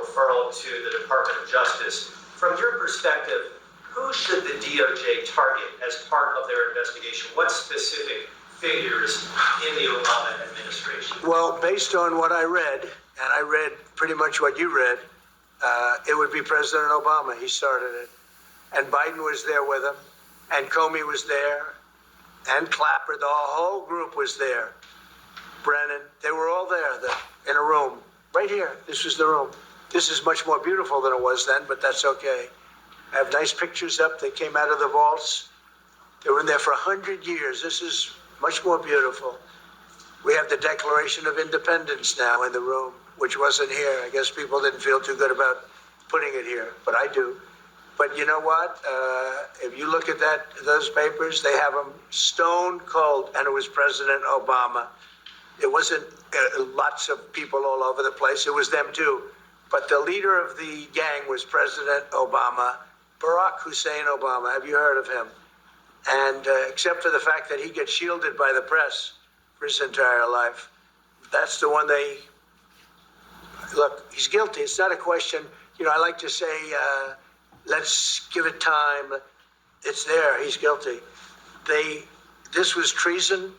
referral to the Department of Justice. From your perspective, who should the DOJ target as part of their investigation? What specific figures in the Obama administration? Well, based on what I read, and I read pretty much what you read, it would be President Obama. He started it. And Biden was there with him, and Comey was there, and Clapper. The whole group was there. Brennan, they were all there in a room. Right here, this was the room. This is much more beautiful than it was then, but that's okay. I have nice pictures up. They came out of the vaults. They were in there for 100 years. This is much more beautiful. We have the Declaration of Independence now in the room, which wasn't here. I guess people didn't feel too good about putting it here, but I do. But you know what? If you look at those papers, they have them stone cold, and it was President Obama. It wasn't lots of people all over the place. It was them too. But the leader of the gang was President Obama, Barack Hussein Obama. Have you heard of him? And except for the fact that he gets shielded by the press for his entire life, that's the one look, he's guilty. It's not a question. I like to say, let's give it time. It's there. He's guilty. This was treason.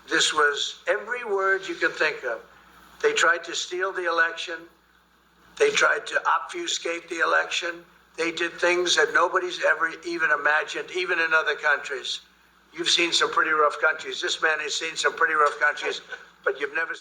This was every word you can think of. They tried to steal the election. They tried to obfuscate the election. They did things that nobody's ever even imagined, even in other countries. You've seen some pretty rough countries. This man has seen some pretty rough countries, but you've never...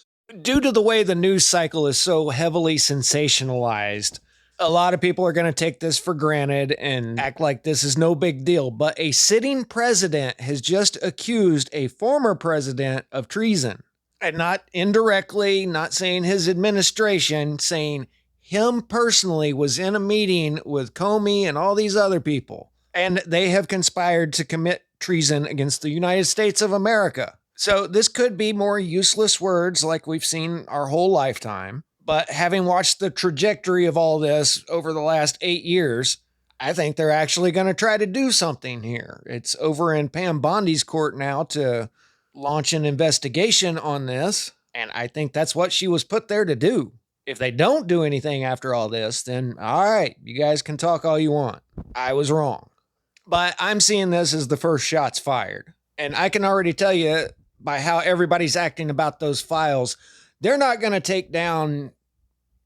Due to the way the news cycle is so heavily sensationalized, a lot of people are going to take this for granted and act like this is no big deal. But a sitting president has just accused a former president of treason. And not indirectly, not saying his administration, saying him personally was in a meeting with Comey and all these other people. And they have conspired to commit treason against the United States of America. So this could be more useless words like we've seen our whole lifetime. But having watched the trajectory of all this over the last 8 years, I think they're actually going to try to do something here. It's over in Pam Bondi's court now to launch an investigation on this, and I think that's what she was put there to do. If they don't do anything after all this, then all right, you guys can talk all you want. I was wrong. But I'm seeing this as the first shots fired. And I can already tell you by how everybody's acting about those files, they're not going to take down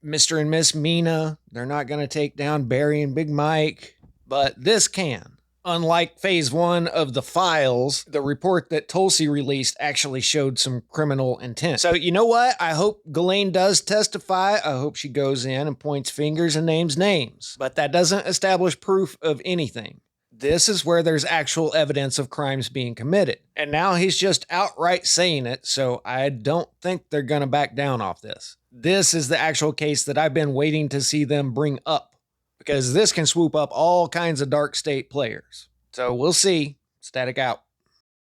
Mr. and Miss Mina. They're not going to take down Barry and Big Mike, but this can. Unlike phase 1 of the files, the report that Tulsi released actually showed some criminal intent. So you know what? I hope Ghislaine does testify. I hope she goes in and points fingers and names names. But that doesn't establish proof of anything. This is where there's actual evidence of crimes being committed. And now he's just outright saying it, so I don't think they're going to back down off this. This is the actual case that I've been waiting to see them bring up, because this can swoop up all kinds of dark state players. So we'll see. Static out.